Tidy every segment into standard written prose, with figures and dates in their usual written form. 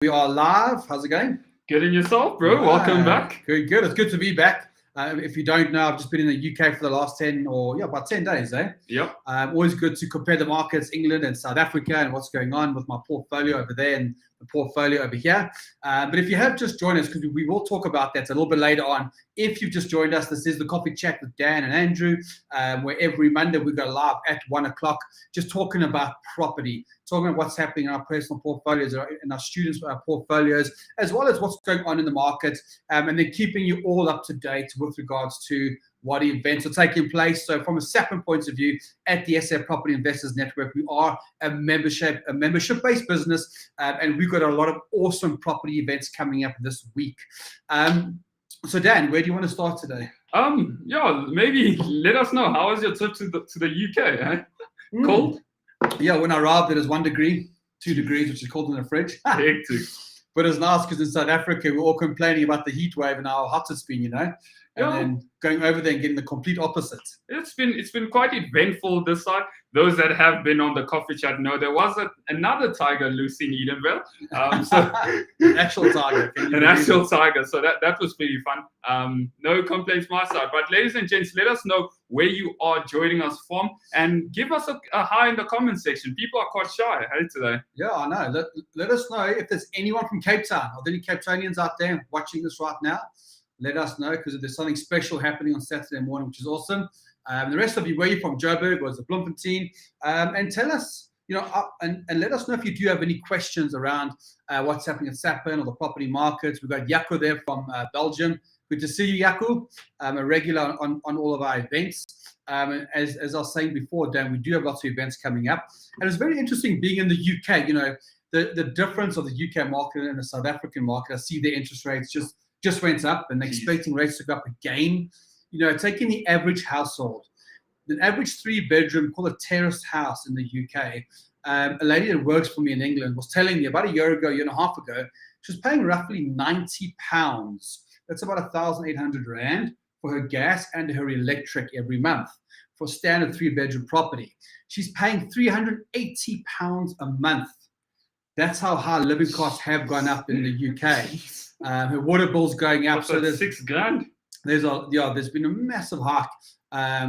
We are live. How's it going? Good in yourself, bro. Welcome back. Good. It's good to be back. If you don't know, I've just been in the UK for the last 10 or about 10 days, eh? Yep. Always good to compare the markets, England and South Africa, and what's going on with my portfolio over there and the portfolio over here. But if you have just joined us, because we will talk about that a little bit later on. If you've just joined us, this is the Coffee Chat with Dan and Andrew, where every Monday we go live at 1 o'clock, just talking about property, talking about what's happening in our personal portfolios, in our students' portfolios, as well as what's going on in the market, and then keeping you all up to date with regards to what events are taking place. So from a SAPN point of view, at the SA Property Investors Network, we are a membership-based business, and we've got a lot of awesome property events coming up this week. So Dan, where do you want to start today? Maybe let us know, how was your trip to the UK? Eh? Cold? Yeah, when I arrived, it was 1 degree, 2 degrees, which is cold in the fridge. Hectic. But it's nice because in South Africa, we're all complaining about the heat wave and how hot it's been, and then going over there and getting the complete opposite. It's been quite eventful this side. Those that have been on the coffee chat know there was another tiger loose in Edenville. An actual tiger. An actual tiger. So that was pretty fun. No complaints my side. But ladies and gents, let us know where you are joining us from and give us a hi in the comment section. People are quite shy today. Yeah, I know. Let us know if there's anyone from Cape Town. Are there any Cape Townians out there watching this right now? Let us know, because there's something special happening on Saturday morning, which is awesome. The rest of you, where you're from, Joburg or Bloemfontein, and tell us, and let us know if you do have any questions around what's happening at SAPN or the property markets. We've got Jaco there from Belgium. Good to see you, Jaco. A regular on all of our events. And as I was saying before, Dan, we do have lots of events coming up. And it's very interesting being in the UK, the difference of the UK market and the South African market. I see the interest rates just went up, and they're expecting rates to go up again. Taking the average household, the average 3-bedroom, call it terraced house in the UK. A lady that works for me in England was telling me about a year and a half ago, she was paying roughly £90. That's about 1,800 Rand for her gas and her electric every month for a standard 3-bedroom property. She's paying £380 a month. That's how high living costs have gone up in the UK. Her water bill's going up. So there's $6,000. There's been a massive hike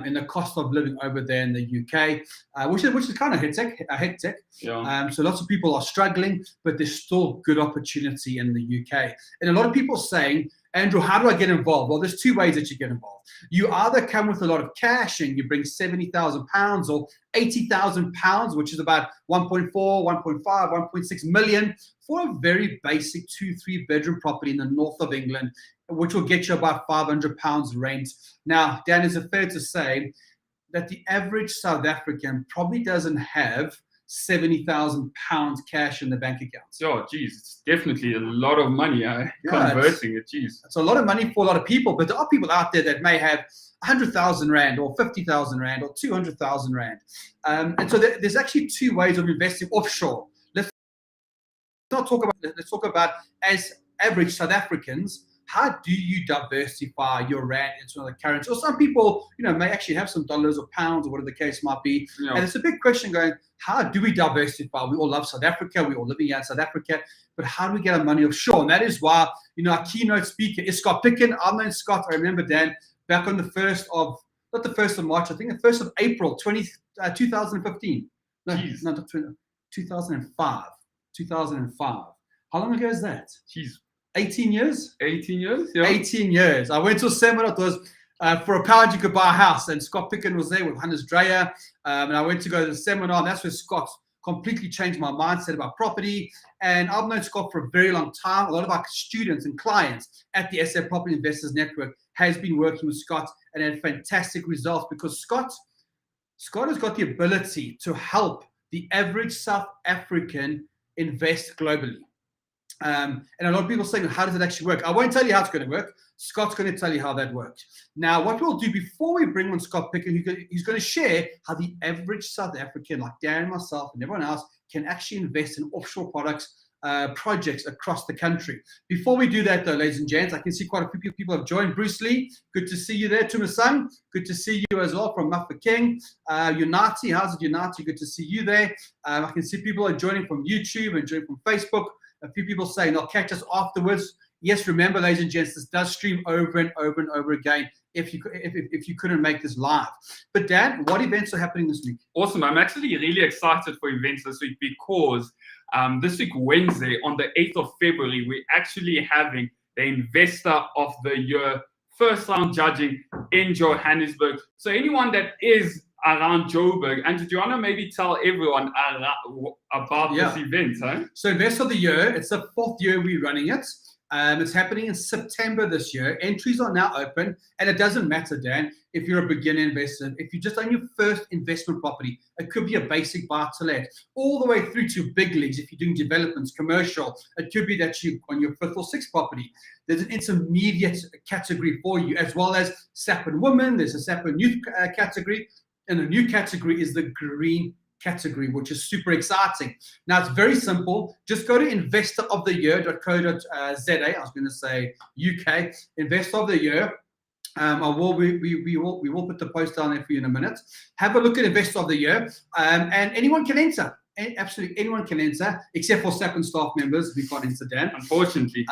in the cost of living over there in the UK, which is kind of hectic. Yeah. So lots of people are struggling, but there's still good opportunity in the UK. And a lot of people are saying, Andrew, how do I get involved? Well, there's two ways that you get involved. You either come with a lot of cash and you bring £70,000 or £80,000, which is about 1.4, 1.5, 1.6 million for a very basic 2-3 bedroom property in the north of England, which will get you about £500 rent. Now, Dan, is it fair to say that the average South African probably doesn't have £70,000 cash in the bank accounts? Oh, geez, it's definitely a lot of money. Converting it, geez. It's a lot of money for a lot of people, but there are people out there that may have 100,000 Rand or 50,000 Rand or 200,000 Rand. And so there's actually two ways of investing offshore. Let's talk about as average South Africans, how do you diversify your Rand into another currency? Or some people, may actually have some dollars or pounds or whatever the case might be. Yeah. And it's a big question going, how do we diversify? We all love South Africa. We all living here in South Africa. But how do we get our money offshore? And that is why, our keynote speaker is Scott Picken. I've known Scott, I remember, Dan, back on not the 1st of March, I think the 1st of April, 2015. No, Jeez. not 2005. 2005. How long ago is that? Jeez. 18 years? 18 years? Yeah. 18 years. I went to a seminar. It was for £1 you could buy a house, and Scott Picken was there with Hannes Dreyer. And I went to go to the seminar, and that's where Scott completely changed my mindset about property. And I've known Scott for a very long time. A lot of our students and clients at the SA Property Investors Network has been working with Scott and had fantastic results, because Scott has got the ability to help the average South African invest globally. And a lot of people are saying, how does it actually work? I won't tell you how it's going to work. Scott's going to tell you how that works. Now, what we'll do before we bring on Scott Picken, he's going to share how the average South African, like Dan, myself, and everyone else, can actually invest in offshore projects across the country. Before we do that, though, ladies and gents, I can see quite a few people have joined. Bruce Lee, good to see you there. Tumasang, good to see you as well from Muffa King. Unati, how's it, Unati? Good to see you there. I can see people are joining from YouTube and joining from Facebook. A few people saying they'll catch us afterwards. Yes, remember, ladies and gents, this does stream over and over and over again if you couldn't make this live. But Dan, what events are happening this week? Awesome. I'm actually really excited for events this week because this week, Wednesday, on the 8th of February, we're actually having the Investor of the Year first round judging in Johannesburg. So anyone that is around Joburg, and do you want to maybe tell everyone about this event? Huh? So Investor of the Year, it's the 4th year we're running it. It's happening in September this year. Entries are now open, and it doesn't matter, Dan, if you're a beginner investor, if you just own your first investment property. It could be a basic buy-to-let, all the way through to big leagues. If you're doing developments, commercial, it could be that you on your 5th or 6th property. There's an intermediate category for you, as well as SAP and women. There's a SAP and youth category, and the new category is the green category, which is super exciting. Now, it's very simple. Just go to investoroftheyear.co.za. I was going to say UK, Investor of the Year. We will put the post down there for you in a minute. Have a look at Investor of the Year, and anyone can enter. Absolutely anyone can enter, except for SAP and staff members. We can't enter, Dan. Unfortunately.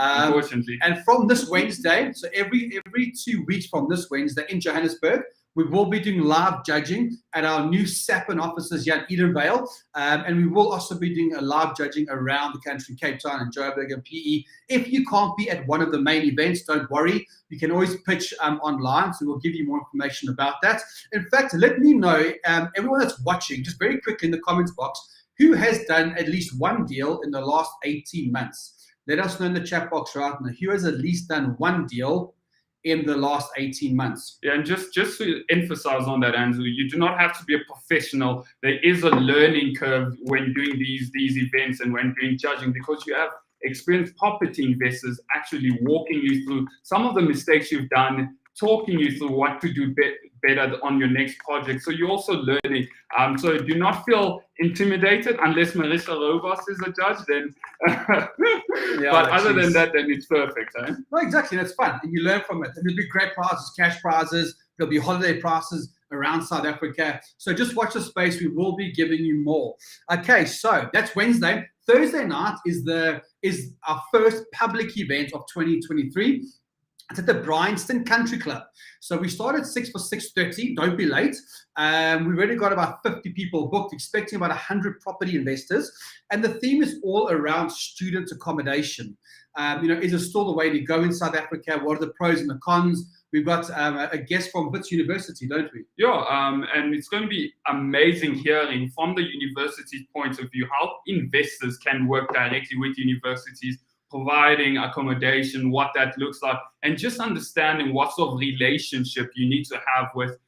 And from this Wednesday, so every 2 weeks from this Wednesday in Johannesburg, we will be doing live judging at our new SAPN offices here in Edenvale. And we will also be doing a live judging around the country, Cape Town and Joburg and PE. If you can't be at one of the main events, don't worry. You can always pitch online, so we'll give you more information about that. In fact, let me know, everyone that's watching, just very quickly in the comments box, who has done at least one deal in the last 18 months? Let us know in the chat box right now. Who has at least done one deal in the last 18 months? Yeah, and just to emphasize on that, Andrew, you do not have to be a professional. There is a learning curve when doing these events and when doing judging, because you have experienced property investors actually walking you through some of the mistakes you've done, talking you through what to do better on your next project. So you're also learning. So do not feel intimidated unless Marissa Robas is a judge, then. But other than that, then it's perfect. Eh? No, exactly. That's fun. And you learn from it. And there'll be great prizes, cash prizes. There'll be holiday prizes around South Africa. So just watch the space. We will be giving you more. Okay, so that's Wednesday. Thursday night is our first public event of 2023. It's at the Bryanston Country Club. So we start at 6 for 6:30. Don't be late. We've already got about 50 people booked, expecting about 100 property investors. And the theme is all around student accommodation. Is it still the way to go in South Africa? What are the pros and the cons? We've got a guest from Wits University, don't we? Yeah, and it's going to be amazing hearing from the university's point of view how investors can work directly with universities, providing accommodation, what that looks like, and just understanding what sort of relationship you need to have with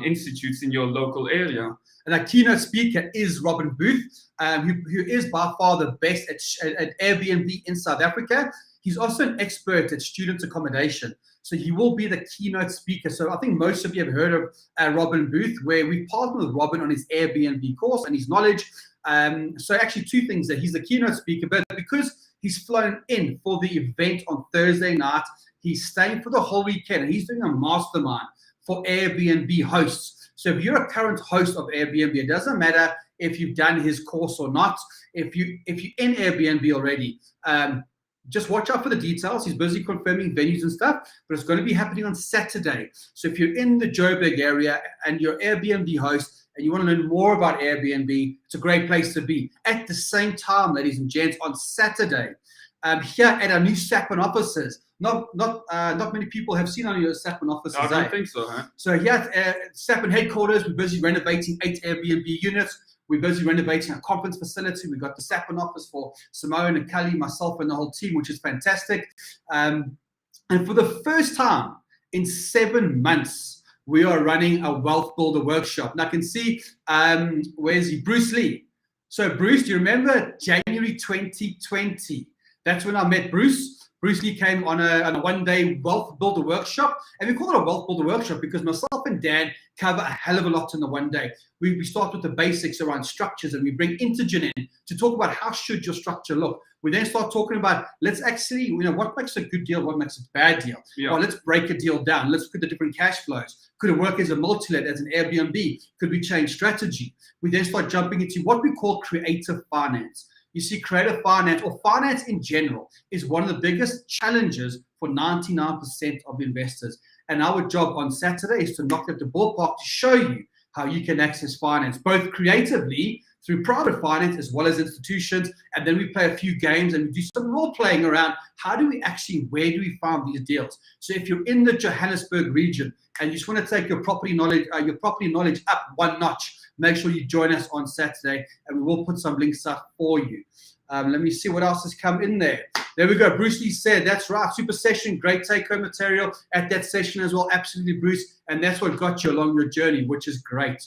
institutes in your local area. And our keynote speaker is Robin Booth, who is by far the best at Airbnb in South Africa. He's also an expert at student accommodation. So he will be the keynote speaker. So I think most of you have heard of Robin Booth, where we partnered with Robin on his Airbnb course and his knowledge. So actually 2 things there. He's the keynote speaker, but because he's flown in for the event on Thursday night, he's staying for the whole weekend, and he's doing a mastermind for Airbnb hosts. So if you're a current host of Airbnb, it doesn't matter if you've done his course or not. If you're in Airbnb already, just watch out for the details. He's busy confirming venues and stuff, but it's going to be happening on Saturday. So if you're in the Joburg area and you're Airbnb host and you want to learn more about Airbnb, it's a great place to be. At the same time, ladies and gents, on Saturday, here at our new SAPN offices. Not many people have seen our new SAPN offices. I don't think so, huh? So here at SAPN headquarters, we're busy renovating 8 Airbnb units. We're busy renovating a conference facility. We've got the SAPN office for Simone and Kelly, myself, and the whole team, which is fantastic. And for the first time in 7 months, we are running a Wealth Builder workshop. Now I can see, where's he? Bruce Lee. So Bruce, do you remember January 2020? That's when I met Bruce. Bruce Lee came on a one-day Wealth Builder workshop. And we call it a Wealth Builder workshop because myself and Dan cover a hell of a lot in the one day. We start with the basics around structures, and we bring Intergen in to talk about how should your structure look. We then start talking about, let's actually, what makes a good deal, what makes a bad deal. Yeah. Well, let's break a deal down. Let's look at the different cash flows. Could it work as a multi-let, as an Airbnb? Could we change strategy? We then start jumping into what we call creative finance. You see, creative finance or finance in general is one of the biggest challenges for 99% of investors. And our job on Saturday is to knock at the ballpark to show you how you can access finance, both creatively through private finance as well as institutions. And then we play a few games and we do some role playing around where do we find these deals? So if you're in the Johannesburg region and you just want to take your property knowledge up one notch, make sure you join us on Saturday and we will put some links up for you. Let me see what else has come in there. There we go. Bruce Lee said, that's right. Super session, great take-home material at that session as well. Absolutely, Bruce. And that's what got you along your journey, which is great.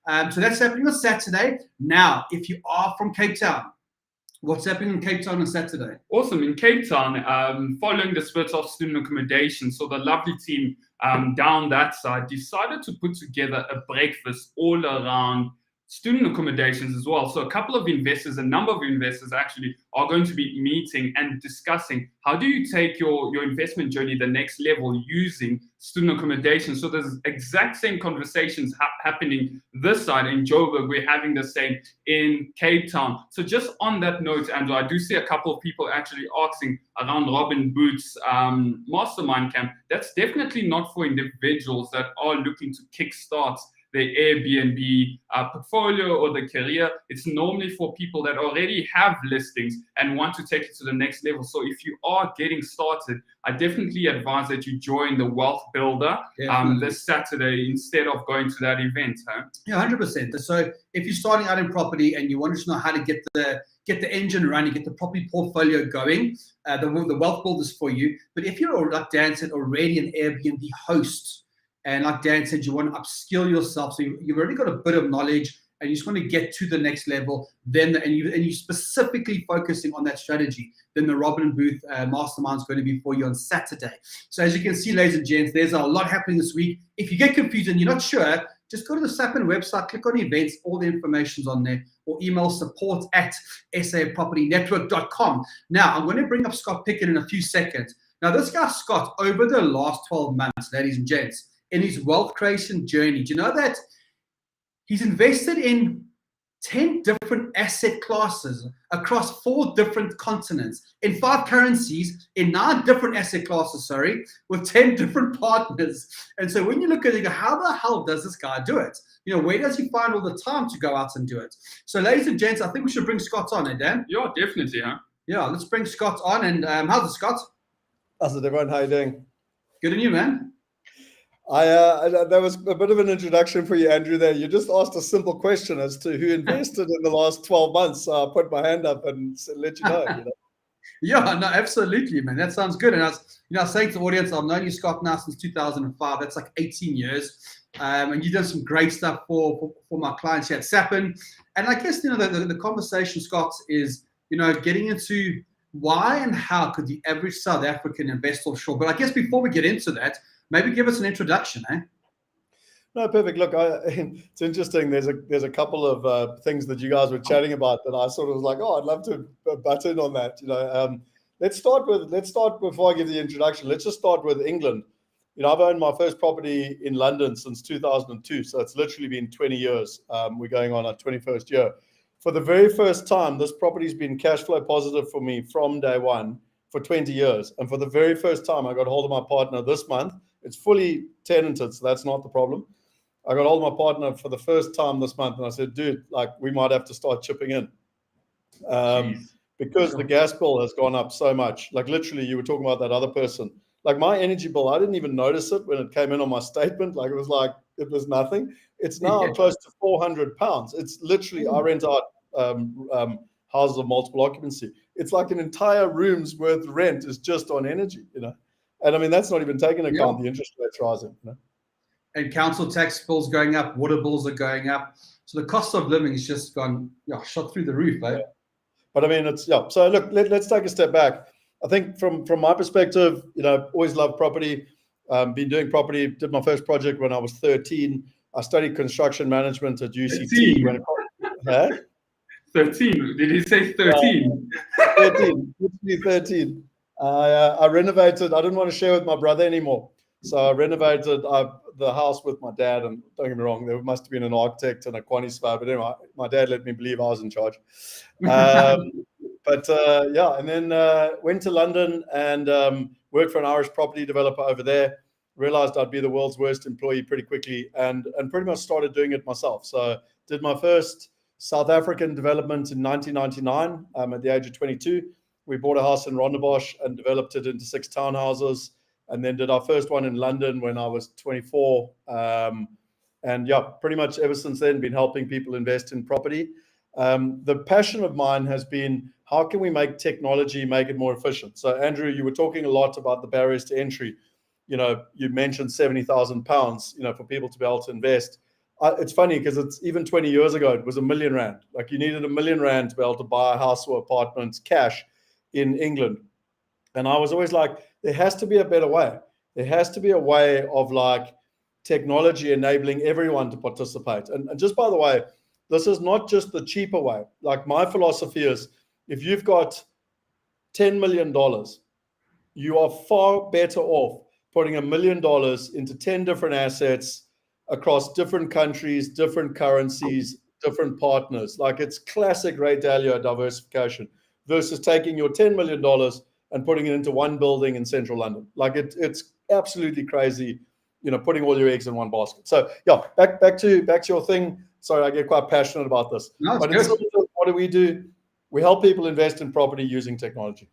So that's happening on Saturday. Now, if you are from Cape Town, what's happening in Cape Town on Saturday? Awesome. In Cape Town, following the split of student accommodation, so the lovely team down that side decided to put together a breakfast all around student accommodations as well. So a couple of investors, a number of investors actually are going to be meeting and discussing how do you take your investment journey the next level using student accommodation. So there's exact same conversations happening this side in Joburg. We're having the same in Cape Town. So just on that note, Andrew, I do see a couple of people actually asking around Robin Booth's mastermind camp. That's definitely not for individuals that are looking to kickstart the Airbnb portfolio or the career. It's normally for people that already have listings and want to take it to the next level. So if you are getting started, I definitely advise that you join the Wealth Builder this Saturday instead of going to that event. Huh? Yeah, 100%. So if you're starting out in property and you want to know how to get the engine running, get the property portfolio going, the Wealth Builder is for you. But if you're, like Dan said, already an Airbnb host, and like Dan said, you want to upskill yourself. So you've already got a bit of knowledge and you just want to get to the next level. And you specifically focusing on that strategy. Then the Robin Booth Mastermind is going to be for you on Saturday. So as you can see, ladies and gents, there's a lot happening this week. If you get confused and you're not sure, just go to the Sapin website, click on events, all the information's on there, or email support@sapropertynetwork.com. Now, I'm going to bring up Scott Picken in a few seconds. Now, this guy, Scott, over the last 12 months, ladies and gents, in his wealth creation journey, do you know that he's invested in 10 different asset classes across 4 different continents, in 5 currencies, in 9 different asset classes, with 10 different partners. And so when you look at it, you go, how the hell does this guy do it? You know, where does he find all the time to go out and do it? So ladies and gents, I think we should bring Scott on, Dan? Yeah, definitely, huh? Yeah, let's bring Scott on. And how's it, Scott? How's it, everyone? How you doing? Good, and you, man? That was a bit of an introduction for you, Andrew, there. You just asked a simple question as to who invested in the last 12 months. So I put my hand up and let you know. Yeah, no, absolutely, man. That sounds good. And I was saying to the audience, I've known you, Scott, now since 2005. That's like 18 years. And you've done some great stuff for my clients here at Sapin. And I guess, the conversation, Scott, is, getting into why and how could the average South African invest offshore. But I guess before we get into that, maybe give us an introduction, eh? No, perfect. Look, it's interesting. There's a couple of things that you guys were chatting about that I sort of was like, I'd love to butt in on that. Let's start before I give the introduction. Let's just start with England. I've owned my first property in London since 2002, so it's literally been 20 years. We're going on our 21st year. For the very first time, this property's been cash flow positive for me from day one for 20 years. And for the very first time, I got hold of my partner this month. It's fully tenanted, so that's not the problem. I got hold of my partner for the first time this month, and I said, dude, we might have to start chipping in. Because the gas bill has gone up so much. Literally, you were talking about that other person. My energy bill, I didn't even notice it when it came in on my statement. It was nothing. It's now close to £400. It's literally, I rent out houses of multiple occupancy. It's like an entire room's worth of rent is just on energy, And I mean, that's not even taking account the interest rates rising. And council tax bills going up, water bills are going up. So the cost of living has just gone shot through the roof, eh? Yeah. But I mean, So look, let's take a step back. I think from my perspective, always loved property. Been doing property. Did my first project when I was 13. I studied construction management at UCT. 13. Did he say 13? 13. Literally 13. I renovated. I didn't want to share with my brother anymore. So I renovated the house with my dad. And don't get me wrong, there must have been an architect and a quantity surveyor. But anyway, my dad let me believe I was in charge. But yeah, and then went to London and worked for an Irish property developer over there. Realized I'd be the world's worst employee pretty quickly, and pretty much started doing it myself. So did my first South African development in 1999 at the age of 22. We bought a house in Rondebosch and developed it into 6 townhouses, and then did our first one in London when I was 24. And yeah, pretty much ever since then, been helping people invest in property. The passion of mine has been, how can we make technology make it more efficient? So Andrew, you were talking a lot about the barriers to entry. You know, you mentioned £70,000, you know, for people to be able to invest. It's funny because it's even 20 years ago, it was £1 million. Like you needed £1 million to be able to buy a house or apartment cash in England. And I was always like, there has to be a better way. There has to be a way of like technology enabling everyone to participate. And just by the way, this is not just the cheaper way. Like my philosophy is, if you've got $10 million, you are far better off putting $1 million into 10 different assets across different countries, different currencies, different partners. Like it's classic Ray Dalio diversification versus taking your $10 million and putting it into one building in central London. Like it's absolutely crazy, you know, putting all your eggs in one basket. So yeah, back to your thing. Sorry, I get quite passionate about this. No, but in terms of what do? We help people invest in property using technology.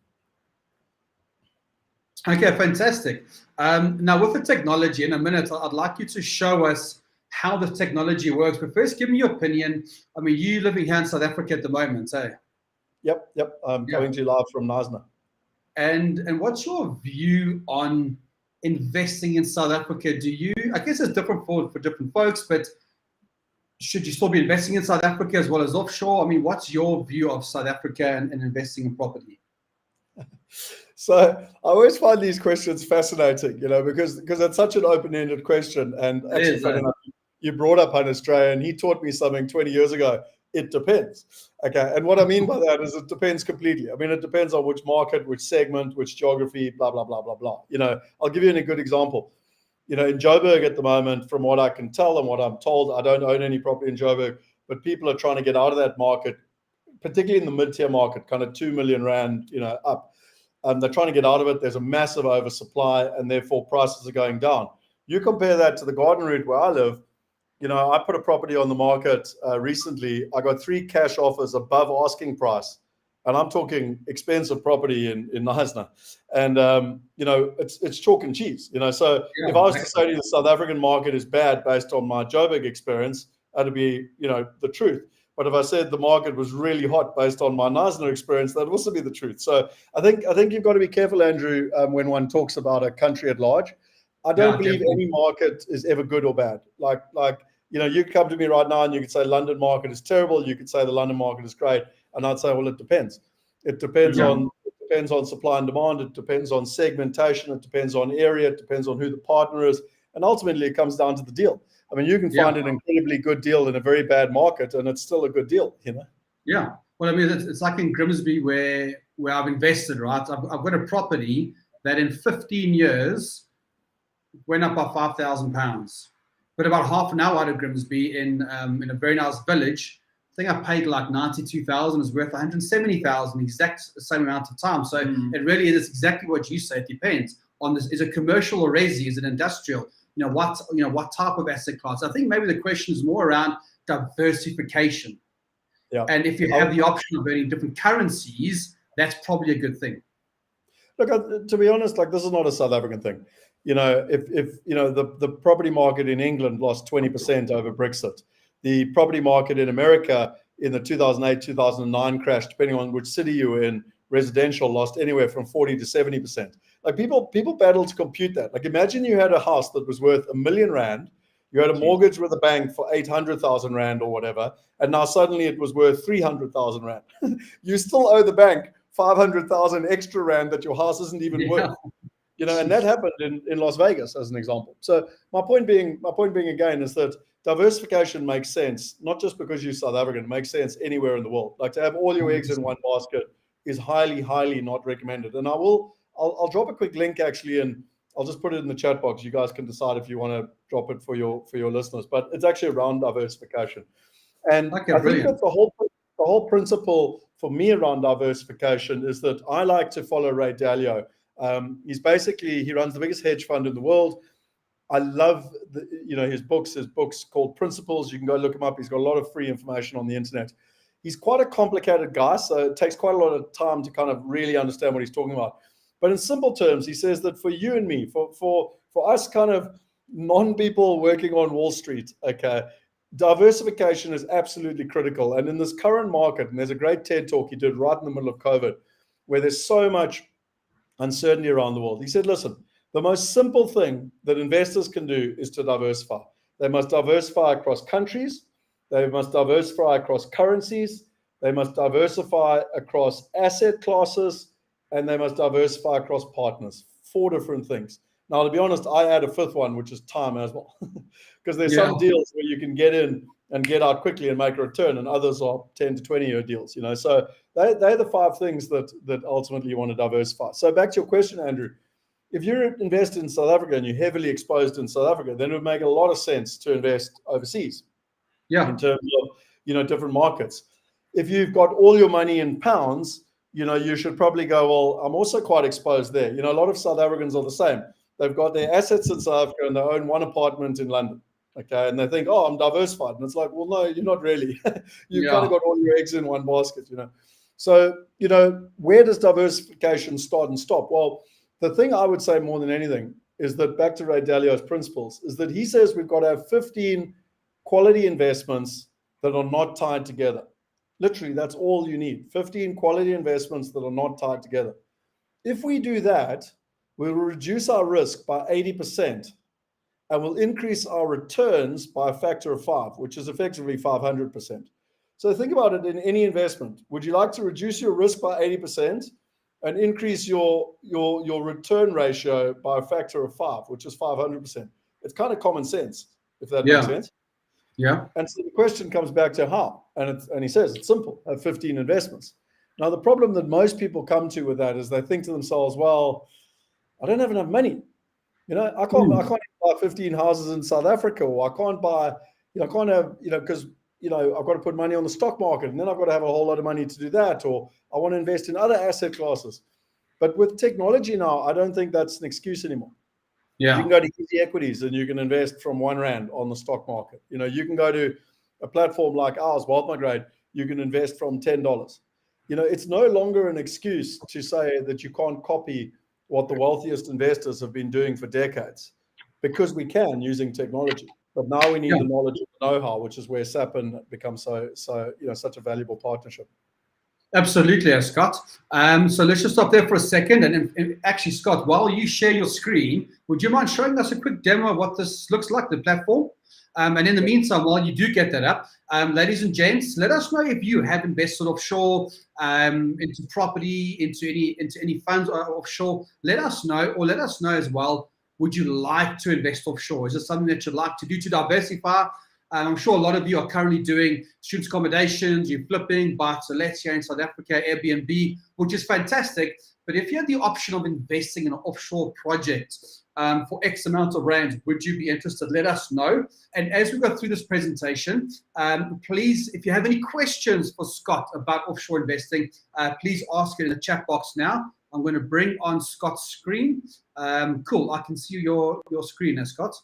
Okay, fantastic. Now, with the technology, in a minute, I'd like you to show us how the technology works. But first, give me your opinion. I mean, you living here in South Africa at the moment, eh? Yep. I'm coming to you live from Knysna. And what's your view on investing in South Africa? Do you, I guess it's different for different folks, but should you still be investing in South Africa as well as offshore? I mean, what's your view of South Africa and investing in property? So I always find these questions fascinating, you know, because it's such an open-ended question. And actually, funny enough, you brought up an Australian. He taught me something 20 years ago. It depends. Okay. And what I mean by that is it depends completely. I mean, it depends on which market, which segment, which geography, blah, blah, blah, blah, blah. You know, I'll give you a good example. You know, in Joburg at the moment, from what I can tell and what I'm told, I don't own any property in Joburg, but people are trying to get out of that market, particularly in the mid-tier market, kind of 2 million rand, you know, up. They're trying to get out of it. There's a massive oversupply, and therefore prices are going down. You compare that to the Garden Route where I live. You know, I put a property on the market recently. I got 3 cash offers above asking price, and I'm talking expensive property in Knysna. And you know, it's chalk and cheese. You know, so if I was to say to you the South African market is bad based on my Joburg experience, that'd be, you know, the truth. But if I said the market was really hot based on my Knysna experience, that'd also be the truth. So I think you've got to be careful, Andrew, when one talks about a country at large. I don't believe any market is ever good or bad. Like you know, you come to me right now and you could say London market is terrible. You could say the London market is great, and I'd say, well, it depends. It depends on supply and demand. It depends on segmentation. It depends on area. It depends on who the partner is, and ultimately it comes down to the deal. I mean, you can find an incredibly good deal in a very bad market, and it's still a good deal, you know? Yeah. Well, I mean, it's like in Grimsby where I've invested, right? I've got a property that in 15 years went up by £5,000. But about half an hour out of Grimsby in a very nice village, I think I paid like 92,000. It's worth 170,000, exact same amount of time. So it really is exactly what you say. It depends on this. Is it commercial or resi? Is it industrial? You know, what type of asset class? I think maybe the question is more around diversification. Yeah. And if you have the option of earning different currencies, that's probably a good thing. Look, to be honest, like this is not a South African thing. You know, if you know the property market in England lost 20% over Brexit, the property market in America in the 2008-2009 crash, depending on which city you were in, residential lost anywhere from 40 to 70%. Like people battle to compute that. Like imagine you had a house that was worth R1 million, you had a mortgage with a bank for 800,000 rand or whatever, and now suddenly it was worth 300,000 rand. You still owe the bank 500,000 extra rand that your house isn't even worth. You know, and that happened in Las Vegas as an example. So my point being again is that diversification makes sense, not just because you're South African, it makes sense anywhere in the world. Like to have all your eggs in one basket is highly, highly not recommended. And I'll drop a quick link actually, and I'll just put it in the chat box. You guys can decide if you want to drop it for your listeners, but it's actually around diversification. And I think that the whole whole principle for me around diversification is that I like to follow Ray Dalio. He runs the biggest hedge fund in the world. I love his books called Principles. You can go look him up. He's got a lot of free information on the internet. He's quite a complicated guy, so it takes quite a lot of time to kind of really understand what he's talking about. But in simple terms, he says that for you and me, for us kind of non-people working on Wall Street, okay, diversification is absolutely critical. And in this current market, and there's a great TED talk he did right in the middle of COVID, where there's so much uncertainty around the world. He said, listen, the most simple thing that investors can do is to diversify. They must diversify across countries. They must diversify across currencies. They must diversify across asset classes. And they must diversify across partners. 4 different things. Now, to be honest, I add a 5th one, which is time as well. Because there's some deals where you can get in and get out quickly and make a return, and others are 10 to 20-year deals. So they're the 5 things that ultimately you want to diversify. So back to your question, Andrew. If you're invested in South Africa and you're heavily exposed in South Africa, then it would make a lot of sense to invest overseas. In terms of, different markets. If you've got all your money in pounds, you should probably go, well, I'm also quite exposed there. A lot of South Africans are the same. They've got their assets in South Africa and they own one apartment in London. Okay. And they think, oh, I'm diversified. And it's like, well, no, you're not really. You've kind of got all your eggs in one basket, So, where does diversification start and stop? Well, the thing I would say more than anything is that, back to Ray Dalio's principles, is that he says we've got to have 15 quality investments that are not tied together. Literally, that's all you need. 15 quality investments that are not tied together. If we do that, we'll reduce our risk by 80% and we'll increase our returns by a factor of 5, which is effectively 500%. So think about it in any investment. Would you like to reduce your risk by 80% and increase your return ratio by a factor of 5, which is 500%? It's kind of common sense, if that makes sense. Yeah. And so the question comes back to how, and he says it's simple: have 15 investments. Now, the problem that most people come to with that is they think to themselves, well, I don't have enough money. I can't buy 15 houses in South Africa, or I can't buy, I can't have, because, I've got to put money on the stock market, and then I've got to have a whole lot of money to do that, or I want to invest in other asset classes. But with technology now, I don't think that's an excuse anymore. You can go to Easy Equities and you can invest from R1 on the stock market. You can go to a platform like ours, Wealth Migrate. You can invest from $10. It's no longer an excuse to say that you can't copy what the wealthiest investors have been doing for decades, because we can using technology. But now we need the knowledge and the know-how, which is where Sapin becomes such a valuable partnership. Absolutely, Scott. So let's just stop there for a second. And actually, Scott, while you share your screen, would you mind showing us a quick demo of what this looks like, the platform? And in the meantime, while you do get that up, ladies and gents, let us know if you have invested offshore, into property, into any funds offshore. Let us know, or let us know as well, would you like to invest offshore? Is it something that you'd like to do to diversify? I'm sure a lot of you are currently doing student accommodations, you're flipping, but so let's here in South Africa, Airbnb, which is fantastic. But if you had the option of investing in an offshore project for X amount of rands, would you be interested? Let us know. And as we go through this presentation, please, if you have any questions for Scott about offshore investing, please ask it in the chat box now. I'm going to bring on Scott's screen. Cool, I can see your screen now, Scott.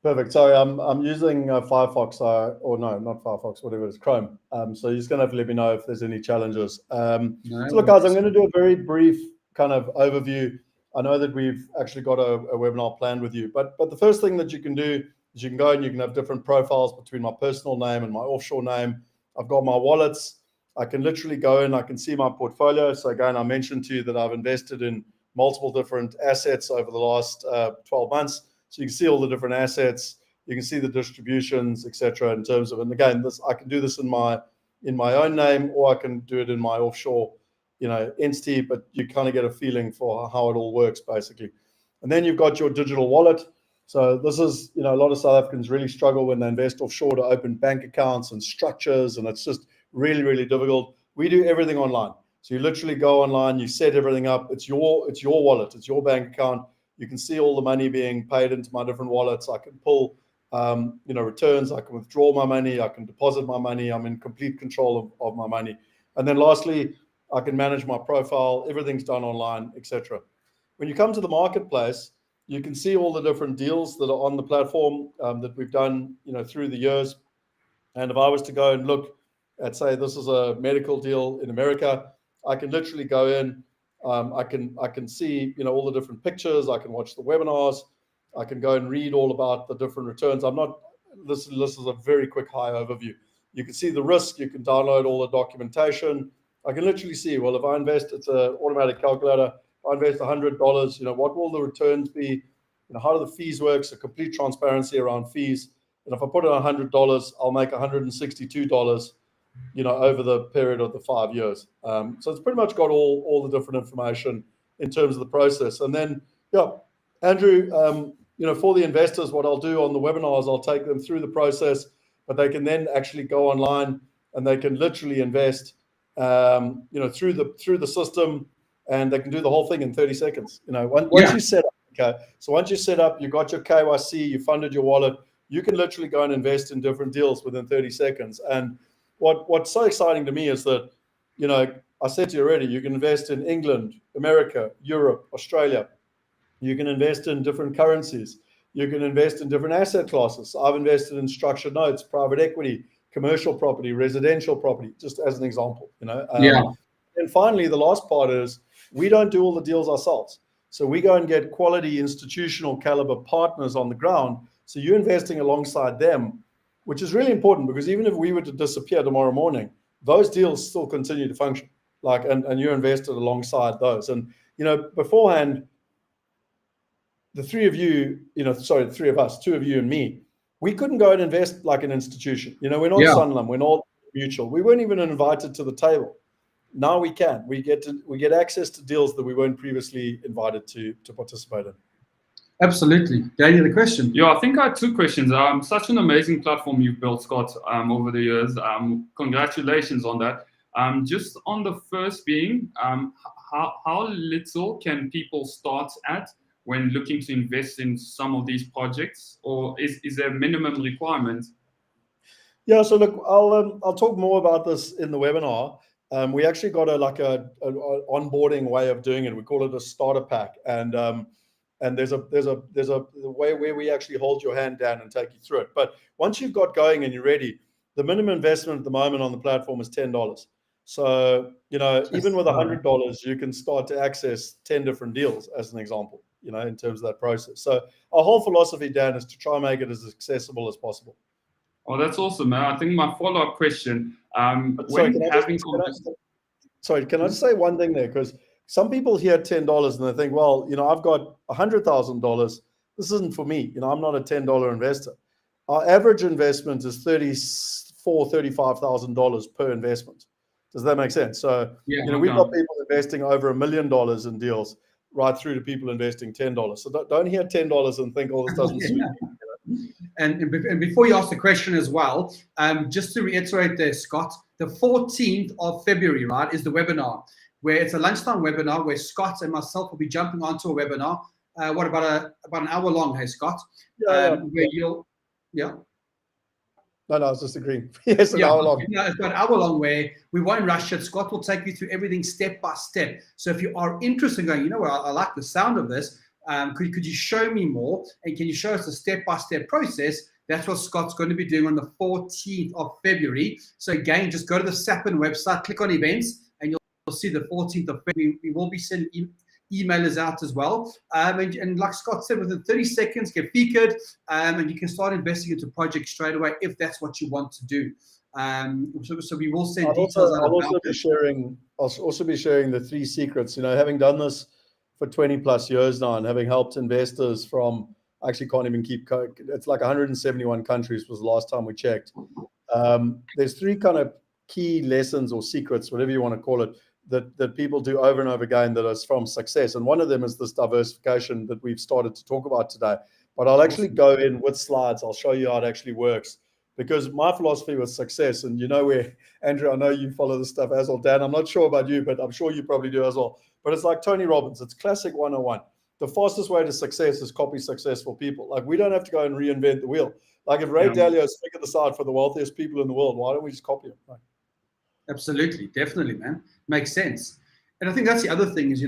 Perfect. Sorry, I'm using Firefox, or no, not Firefox, whatever it is, Chrome. So you're just going to have to let me know if there's any challenges. So look, guys, I'm going to do a very brief kind of overview. I know that we've actually got a webinar planned with you, but the first thing that you can do is you can go and you can have different profiles between my personal name and my offshore name. I've got my wallets. I can literally go in, I can see my portfolio. So again, I mentioned to you that I've invested in multiple different assets over the last 12 months. So you can see all the different assets, you can see the distributions, etc. In terms of, and again, I can do this in my own name, or I can do it in my offshore, entity. But you kind of get a feeling for how it all works, basically. And then you've got your digital wallet. So this is, a lot of South Africans really struggle when they invest offshore to open bank accounts and structures, and it's just really, really difficult. We do everything online. So you literally go online, you set everything up. It's your wallet, it's your bank account. You can see all the money being paid into my different wallets. I can pull returns. I can withdraw my money. I can deposit my money. I'm in complete control of my money. And then lastly, I can manage my profile. Everything's done online, etc. When you come to the marketplace, you can see all the different deals that are on the platform that we've done, through the years. And if I was to go and look at, say, this is a medical deal in America, I can literally go in. I can see, all the different pictures. I can watch the webinars. I can go and read all about the different returns. This is a very quick high overview. You can see the risk. You can download all the documentation. I can literally see, well, if I invest, it's an automatic calculator. If I invest $100, what will the returns be? How do the fees work? So complete transparency around fees. And if I put in $100, I'll make $162, over the period of the 5 years. So it's pretty much got all the different information in terms of the process. And then, Andrew, for the investors, what I'll do on the webinars, I'll take them through the process, but they can then actually go online and they can literally invest, through the system, and they can do the whole thing in 30 seconds. Once you set up, okay. So once you set up, you got your KYC, you funded your wallet, you can literally go and invest in different deals within 30 seconds. And what's so exciting to me is that, I said to you already, you can invest in England, America, Europe, Australia. You can invest in different currencies. You can invest in different asset classes. I've invested in structured notes, private equity, commercial property, residential property, just as an example. And finally, the last part is we don't do all the deals ourselves. So we go and get quality institutional caliber partners on the ground. So you're investing alongside them, which is really important, because even if we were to disappear tomorrow morning, those deals still continue to function. And you're invested alongside those. And, beforehand, the three of us, two of you and me, we couldn't go and invest like an institution. We're not Sunlam, we're not Mutual. We weren't even invited to the table. Now we can. We get access to deals that we weren't previously invited to participate in. Absolutely. Daniel, the question. Yeah, I think I had 2 questions. Such an amazing platform you've built, Scott, over the years. Congratulations on that. Just on the first being, how little can people start at when looking to invest in some of these projects, or is there a minimum requirement? Yeah, so look, I'll talk more about this in the webinar. We actually got a onboarding way of doing it. We call it a starter pack, and there's a way where we actually hold your hand down and take you through it. But once you've got going and you're ready, the minimum investment at the moment on the platform is $10. So even with $100, you can start to access 10 different deals, as an example. In terms of that process. So our whole philosophy, Dan, is to try and make it as accessible as possible. Oh, that's awesome, man. I think my follow-up question, can I just say one thing there? Because some people hear $10 and they think, well, I've got $100,000. This isn't for me. I'm not a $10 investor. Our average investment is $35,000 per investment. Does that make sense? So, we've got people investing over $1 million in deals, right through to people investing $10. So don't hear $10 and think, oh, this doesn't suit me. And before you ask the question as well, just to reiterate there, Scott, the 14th of February, right, is the webinar, where it's a lunchtime webinar where Scott and myself will be jumping onto a webinar. About an hour long, hey, Scott? Where you'll, No, I was just agreeing. Yes, an hour long. It's about an hour long where we won't rush it. Scott will take you through everything step by step. So if you are interested in going, I like the sound of this, could you show me more? And can you show us a step-by-step process? That's what Scott's going to be doing on the 14th of February. So again, just go to the Sapin website, click on events, and you'll see the 14th of February. We will be sending emailers out as well. And like Scott said, within 30 seconds, get featured, and you can start investing into projects straight away if that's what you want to do. So we will send details out. I'll also be sharing the 3 secrets. Having done this for 20 plus years now, and having helped investors from, I actually can't even keep, it's like 171 countries was the last time we checked. There's 3 kind of key lessons or secrets, whatever you want to call it, that people do over and over again that is from success. And one of them is this diversification that we've started to talk about today. But I'll actually go in with slides. I'll show you how it actually works. Because my philosophy with success, and where, Andrew, I know you follow this stuff as well, Dan, I'm not sure about you, but I'm sure you probably do as well. But it's like Tony Robbins. It's classic 101. the fastest way to success is copy successful people. Like, we don't have to go and reinvent the wheel. Like, if Ray Dalio's figured this out for the wealthiest people in the world, why don't we just copy him? Like, absolutely, definitely, man. Makes sense. And I think that's the other thing is,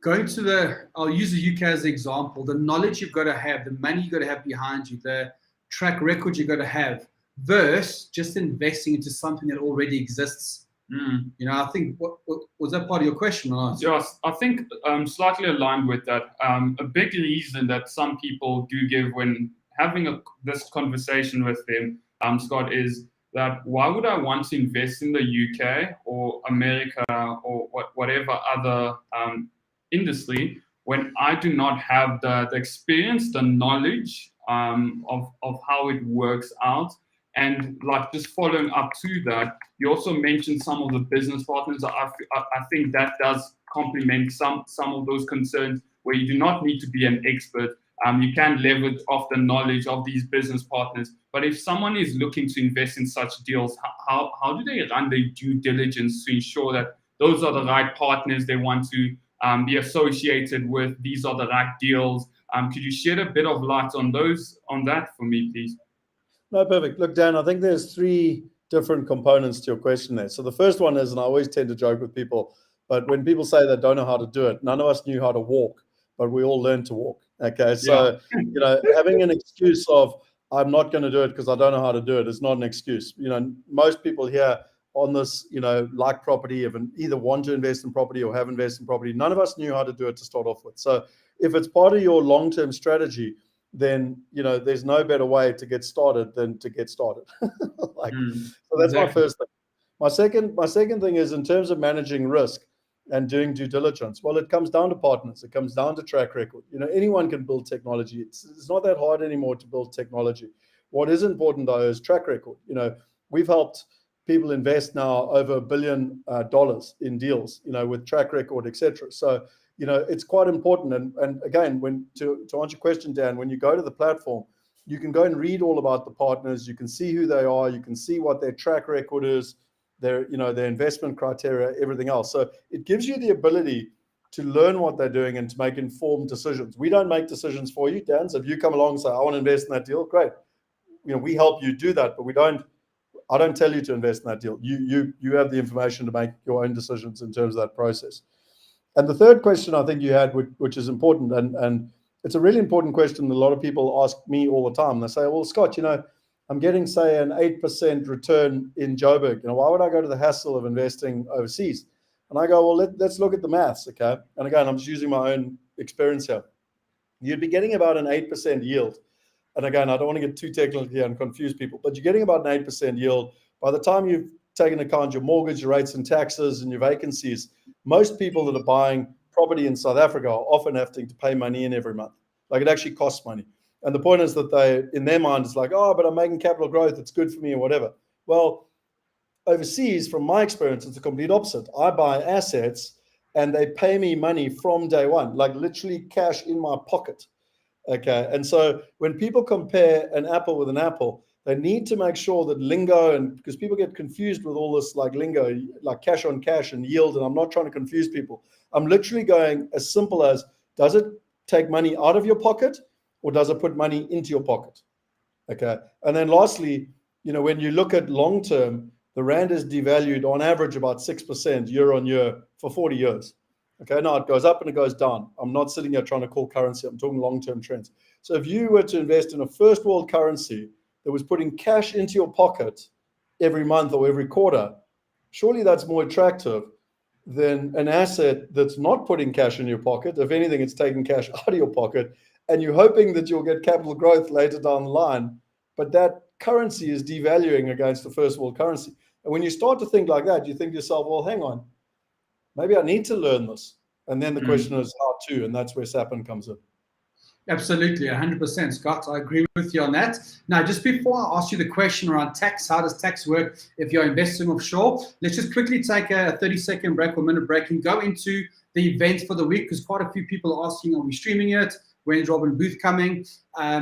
going to I'll use the UK as an example, the knowledge you've got to have, the money you've got to have behind you, the track record you've got to have, versus just investing into something that already exists. I think, what was that part of your question or not? Yes, I think slightly aligned with that. A big reason that some people do give when having this conversation with them, Scott, is that why would I want to invest in the UK or America or whatever other industry when I do not have the experience, the knowledge of how it works out? And like, just following up to that, you also mentioned some of the business partners. I think that does complement some of those concerns where you do not need to be an expert. You can leverage off the knowledge of these business partners. But if someone is looking to invest in such deals, how do they run their due diligence to ensure that those are the right partners they want to be associated with? These are the right deals. Could you shed a bit of light on that for me, please? No, perfect. Look, Dan, I think there's 3 different components to your question there. So the first one is, and I always tend to joke with people, but when people say they don't know how to do it, none of us knew how to walk, but we all learned to walk. Okay, so having an excuse of I'm not going to do it because I don't know how to do it is not an excuse. Most people here on this, like property, either want to invest in property or have invested in property. None of us knew how to do it to start off with. So if it's part of your long-term strategy, then there's no better way to get started than to get started. So that's exactly my first thing. My second thing is in terms of managing risk and doing due diligence. Well, it comes down to partners. It comes down to track record. Anyone can build technology. It's not that hard anymore to build technology. What is important though is track record. We've helped people invest now over $1 billion in deals, with track record, etc. So it's quite important. And again, to answer your question, Dan, when you go to the platform, you can go and read all about the partners. You can see who they are. You can see what their track record is, their investment criteria, everything else. So it gives you the ability to learn what they're doing and to make informed decisions. We don't make decisions for you, Dan. So if you come along and say, I want to invest in that deal, great. We help you do that, but I don't tell you to invest in that deal. You have the information to make your own decisions in terms of that process. And the third question I think you had, which is important, and it's a really important question. A lot of people ask me all the time. They say, well, Scott, I'm getting, say, an 8% return in Joburg. Why would I go to the hassle of investing overseas? And I go, well, let's look at the maths, okay? And again, I'm just using my own experience here. You'd be getting about an 8% yield. And again, I don't want to get too technical here and confuse people, but you're getting about an 8% yield. By the time you've taken account your mortgage, your rates and taxes, and your vacancies, most people that are buying property in South Africa are often having to pay money in every month. Like, it actually costs money. And the point is that they, in their mind, it's like, oh, but I'm making capital growth. It's good for me or whatever. Well, overseas, from my experience, it's the complete opposite. I buy assets and they pay me money from day one, like literally cash in my pocket. Okay. And so when people compare an apple with an apple, they need to make sure that lingo, and because people get confused with all this like lingo, like cash on cash and yield. And I'm not trying to confuse people. I'm literally going as simple as, does it take money out of your pocket or does it put money into your pocket? Okay. And then lastly, when you look at long term, the rand is devalued on average about 6% year on year for 40 years. Okay. Now it goes up and it goes down. I'm not sitting here trying to call currency. I'm talking long-term trends. So if you were to invest in a first world currency that was putting cash into your pocket every month or every quarter, surely that's more attractive than an asset that's not putting cash in your pocket. If anything, it's taking cash out of your pocket and you're hoping that you'll get capital growth later down the line, but that currency is devaluing against the first world currency. And when you start to think like that, you think to yourself, well, hang on, maybe I need to learn this. And then the question is how to, and that's where Sapin comes in. Absolutely, 100%, Scott. I agree with you on that. Now, just before I ask you the question around tax, how does tax work if you're investing offshore? Let's just quickly take a 30-second break or minute break and go into the events for the week, because quite a few people are asking, are we streaming it? When's Robin Booth coming?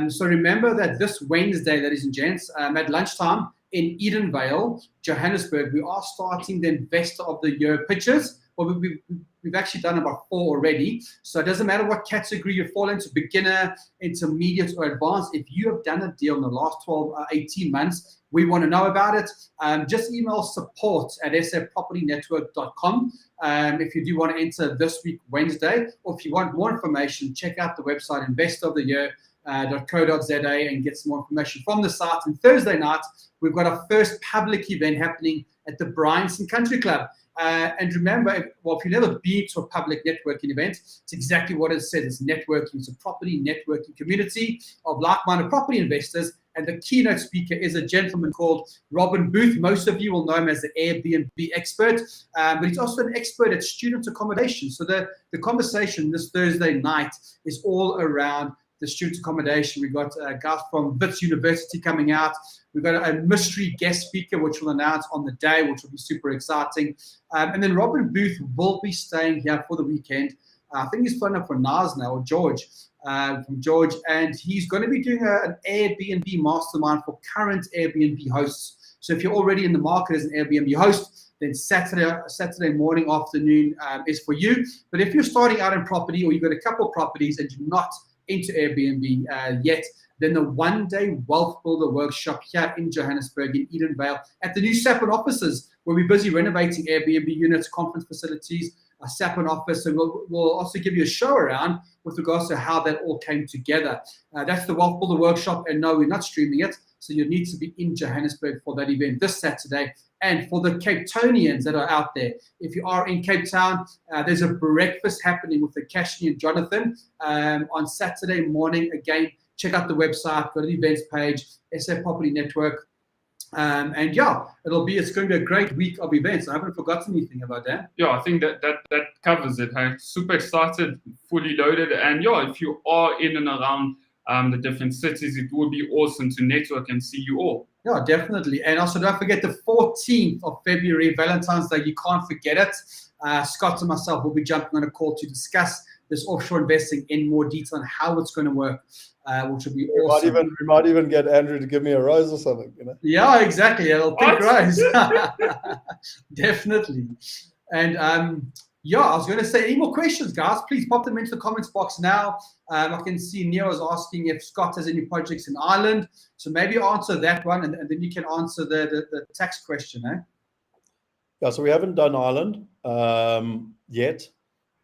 So remember that this Wednesday, ladies and gents, at lunchtime in Edenvale, Johannesburg, we are starting the Investor of the Year pitches Well, we've actually done about 4 already. So it doesn't matter what category you fall into, beginner, intermediate, or advanced. If you have done a deal in the last 12, 18 months, we want to know about it. Just email support@sapropertynetwork.com if you do want to enter this week, Wednesday. Or if you want more information, check out the website investoroftheyear.co.za and get some more information from the site. And Thursday night, we've got our first public event happening at the Bryanston Country Club. And remember, if you've never been to a public networking event, it's exactly what it says. It's networking. It's a property networking community of like-minded property investors. And the keynote speaker is a gentleman called Robin Booth. Most of you will know him as the Airbnb expert, but he's also an expert at student accommodation. So the conversation this Thursday night is all around the student accommodation. We've got guys from Wits University coming out. We've got a mystery guest speaker, which we'll announce on the day, which will be super exciting. And then Robin Booth will be staying here for the weekend. I think he's phoned up for Naz now, or George, from George. And he's going to be doing an Airbnb mastermind for current Airbnb hosts. So if you're already in the market as an Airbnb host, then Saturday morning, afternoon is for you. But if you're starting out in property, or you've got a couple of properties and you're not into Airbnb yet, then the one-day Wealth Builder workshop here in Johannesburg, in Edenvale, at the new Sapon offices, where we're busy renovating Airbnb units, conference facilities, a Sapon office, and we'll also give you a show around with regards to how that all came together. That's the Wealth Builder workshop, and no, we're not streaming it, so you need to be in Johannesburg for that event this Saturday. And for the Cape Townians that are out there, if you are in Cape Town, there's a breakfast happening with the Cashni and Jonathan on Saturday morning. Again, check out the website, go to the events page, SA Property Network. And yeah, it's going to be a great week of events. I haven't forgotten anything about that. Yeah, I think that covers it. Hey? Super excited, fully loaded. And yeah, if you are in and around the different cities, it would be awesome to network and see you all. Yeah, definitely. And also don't forget the 14th of February, Valentine's Day. You can't forget it. Scott and myself will be jumping on a call to discuss this offshore investing in more detail and how it's going to work, which will be awesome. We might even get Andrew to give me a rose or something, you know? Yeah, exactly. A little pink rose. Definitely. And yeah, I was going to say, any more questions, guys? Please pop them into the comments box now. I can see Neo is asking if Scott has any projects in Ireland. So maybe answer that one, and then you can answer the tax question, eh? Yeah, so we haven't done Ireland yet.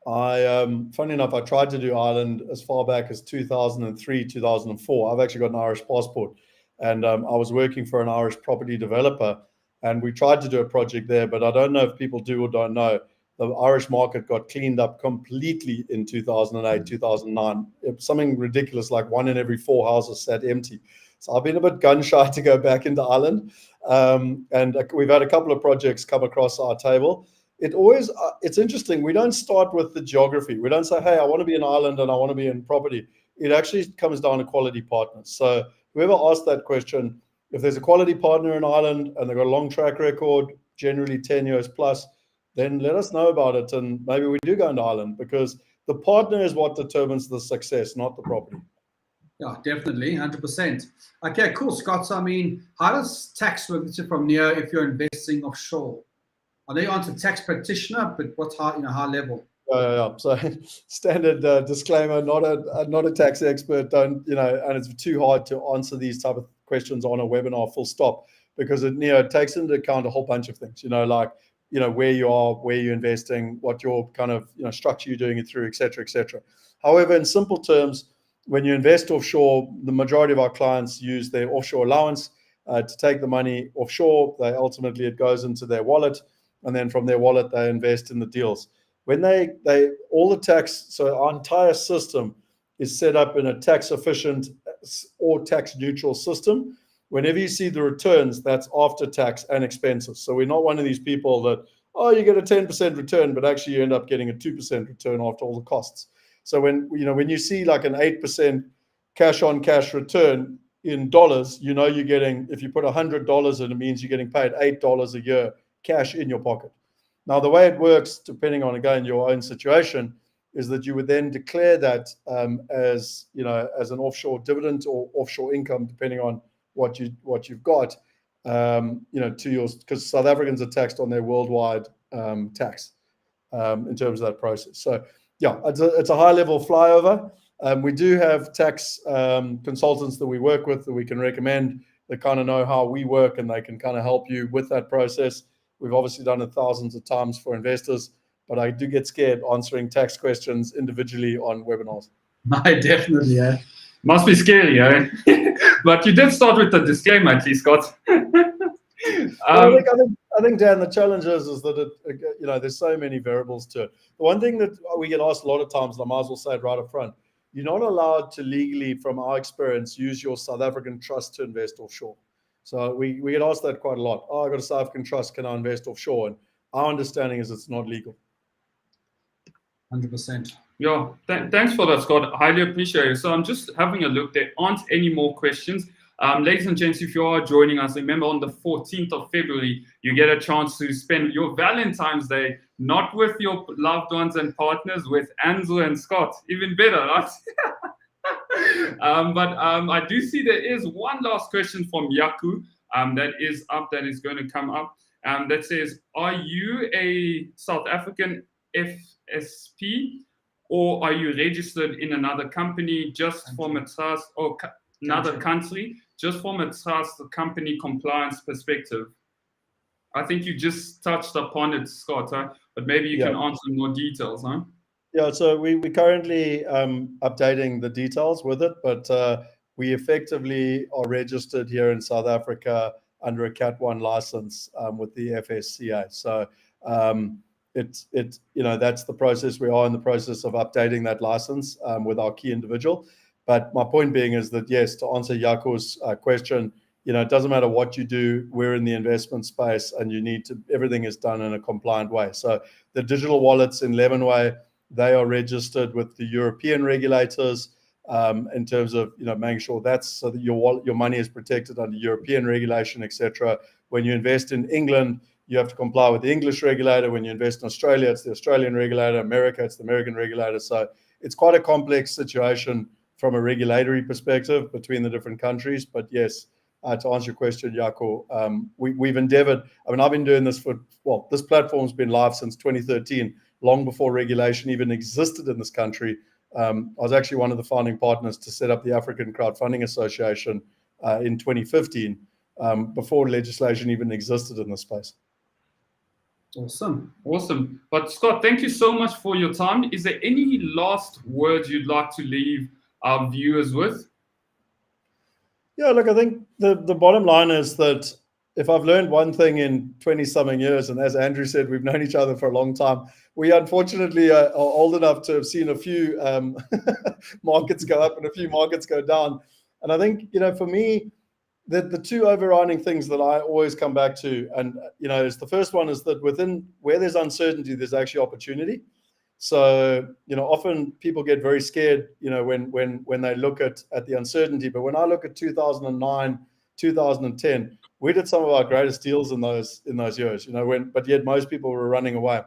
Funny enough, I tried to do Ireland as far back as 2003, 2004. I've actually got an Irish passport, and I was working for an Irish property developer, and we tried to do a project there, but I don't know if people do or don't know. The Irish market got cleaned up completely in 2008, 2009. It was something ridiculous, like 1 in every 4 houses sat empty. So I've been a bit gun shy to go back into Ireland. And we've had a couple of projects come across our table. It's interesting. We don't start with the geography. We don't say, hey, I want to be in Ireland and I want to be in property. It actually comes down to quality partners. So whoever asked that question, if there's a quality partner in Ireland and they've got a long track record, generally 10 years plus, then let us know about it, and maybe we do go into Ireland, because the partner is what determines the success, not the property. Yeah, definitely, 100%. Okay, cool, Scott. So, I mean, how does tax work from Neo if you're investing offshore? I know you're onto tax practitioner, but what's high level? Yeah. So, standard disclaimer: not a tax expert. Don't and it's too hard to answer these type of questions on a webinar. Full stop, because it takes into account a whole bunch of things. Where you are, where you're investing, what your kind of structure you're doing it through, et cetera, et cetera. However, in simple terms, when you invest offshore, the majority of our clients use their offshore allowance to take the money offshore. Ultimately it goes into their wallet, and then from their wallet they invest in the deals. When all the tax, so our entire system is set up in a tax efficient or tax neutral system. Whenever you see the returns, that's after tax and expenses. So we're not one of these people that, you get a 10% return, but actually you end up getting a 2% return after all the costs. So when you see like an 8% cash on cash return in dollars, you're getting, if you put $100 in, it means you're getting paid $8 a year cash in your pocket. Now, the way it works, depending on, again, your own situation, is that you would then declare that as an offshore dividend or offshore income, depending on what you've got, to yours, because South Africans are taxed on their worldwide tax. in terms of that process. So yeah, it's a high level flyover. We do have tax consultants that we work with that we can recommend that kind of know how we work, and they can kind of help you with that process. We've obviously done it thousands of times for investors, but I do get scared answering tax questions individually on webinars. I definitely, yeah. Must be scary, eh? But you did start with the disclaimer, at least, Scott. I think, Dan, the challenge is that there's so many variables to it. The one thing that we get asked a lot of times, and I might as well say it right up front, you're not allowed to legally, from our experience, use your South African trust to invest offshore. So we get asked that quite a lot. Oh, I got a South African trust, can I invest offshore? And our understanding is it's not legal. 100%. Yeah, thanks for that, Scott. Highly appreciate it. So I'm just having a look. There aren't any more questions. Ladies and gents, if you are joining us, remember on the 14th of February, you get a chance to spend your Valentine's Day not with your loved ones and partners, with Ansel and Scott. Even better, right? But I do see there is one last question from Yaku that is up, that is going to come up. That says, are you a South African FSP, or are you registered in another company just from a trust, or another country, just from a trust company compliance perspective? I think you just touched upon it, Scott, huh? But maybe you can answer more details, huh? Yeah, so we currently updating the details with it, but we effectively are registered here in South Africa under a Cat 1 license with the FSCA. So it's that's the process. We are in the process of updating that license with our key individual. But my point being is that, yes, to answer Jaco's question, it doesn't matter what you do, we're in the investment space, and everything is done in a compliant way. So the digital wallets in Lemonway, they are registered with the European regulators in terms of making sure that's so that your money is protected under European regulation, etc. When you invest in England, you have to comply with the English regulator. When you invest in Australia, it's the Australian regulator. America, it's the American regulator. So it's quite a complex situation from a regulatory perspective between the different countries. But yes, to answer your question, Jaco, we've endeavored. I mean, I've been doing this this platform's been live since 2013, long before regulation even existed in this country. I was actually one of the founding partners to set up the African Crowdfunding Association in 2015, before legislation even existed in this space. Awesome. But Scott, thank you so much for your time. Is there any last words you'd like to leave our viewers with? Yeah, look, I think the bottom line is that if I've learned one thing in 20-something years, and as Andrew said, we've known each other for a long time, we unfortunately are old enough to have seen a few markets go up and a few markets go down. And I think, for me, the two overriding things that I always come back to, and is the first one is that within where there's uncertainty, there's actually opportunity. So often people get very scared when they look at the uncertainty. But when I look at 2009, 2010, we did some of our greatest deals in those years. But yet most people were running away.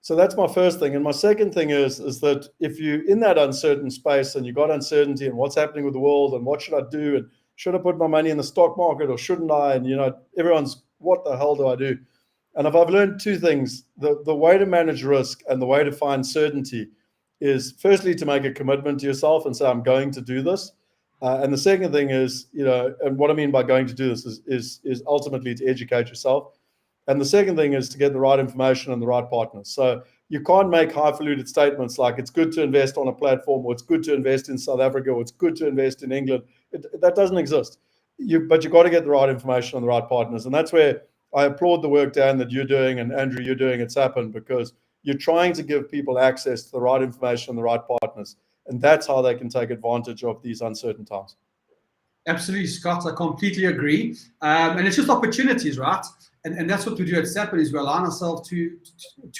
So that's my first thing. And my second thing is that if you're in that uncertain space and you got uncertainty and what's happening with the world and what should I do, and should I put my money in the stock market or shouldn't I? And everyone's, what the hell do I do? And if I've learned two things, the way to manage risk and the way to find certainty is firstly to make a commitment to yourself and say, I'm going to do this. And the second thing is, and what I mean by going to do this is ultimately to educate yourself. And the second thing is to get the right information and the right partners. So you can't make highfalutin statements like it's good to invest on a platform, or it's good to invest in South Africa, or it's good to invest in England. That doesn't exist. But you've got to get the right information and the right partners. And that's where I applaud the work, Dan, that you're doing, and Andrew, you're doing at Sappin, because you're trying to give people access to the right information and the right partners. And that's how they can take advantage of these uncertain times. Absolutely, Scott. I completely agree. And it's just opportunities, right? And that's what we do at Sappin, is we align ourselves to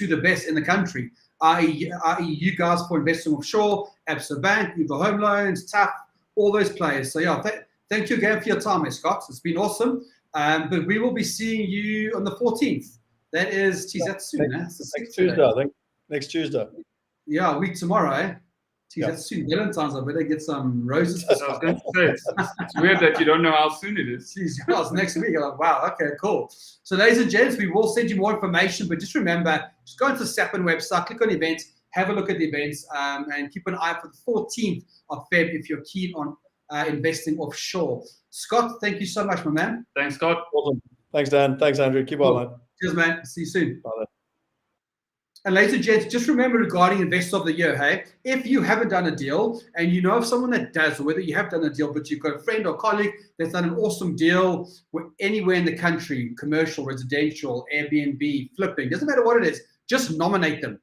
the best in the country, i.e. you guys for investing offshore, Absa Bank, Uber Home Loans, TAP, all those players. So yeah, thank you again for your time, Scott. It's been awesome. But we will be seeing you on the 14th. That is, that's soon. Next Tuesday, I think. Next Tuesday. Yeah, a week tomorrow, eh? That's soon. Valentine's, I better get some roses. I was going to say, it's weird that you don't know how soon it is. Jeez, it's next week. I'm like, wow, okay, cool. So ladies and gents, we will send you more information, but just remember, just go into the Sapin website, click on events, have a look at the events, and keep an eye for the 14th of Feb if you're keen on investing offshore. Scott, thank you so much, my man. Thanks, Scott. Awesome. Thanks, Dan. Thanks, Andrew. Keep on, man. Cheers, man. See you soon. Bye. And ladies and gents, just remember regarding Investor of the Year, hey, if you haven't done a deal and you know of someone that does, or whether you have done a deal, but you've got a friend or colleague that's done an awesome deal anywhere in the country, commercial, residential, Airbnb, flipping, doesn't matter what it is, just nominate them.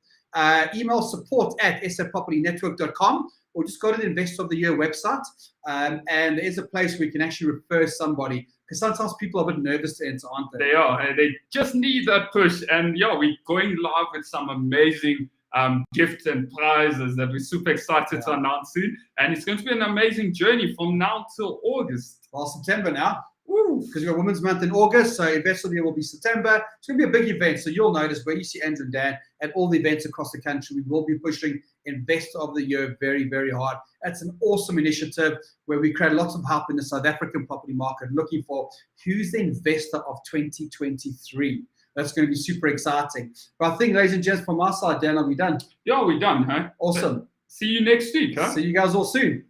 Email support@sapropertynetwork.com or just go to the Investor of the Year website. And there is a place where you can actually refer somebody, because sometimes people are a bit nervous to enter, aren't they? They are. They just need that push. And yeah, we're going live with some amazing gifts and prizes that we're super excited to announce soon. And it's going to be an amazing journey from now till August. Well, September now. Because we've got Women's Month in August, so Investor of the Year will be September. It's going to be a big event, so you'll notice where you see Andrew and Dan at all the events across the country. We will be pushing Investor of the Year very, very hard. That's an awesome initiative where we create lots of help in the South African property market, looking for who's the investor of 2023. That's going to be super exciting. But I think, ladies and gents, from our side, Dan, are we done? Yeah, we're done, huh? Awesome. See you next week, huh? See you guys all soon.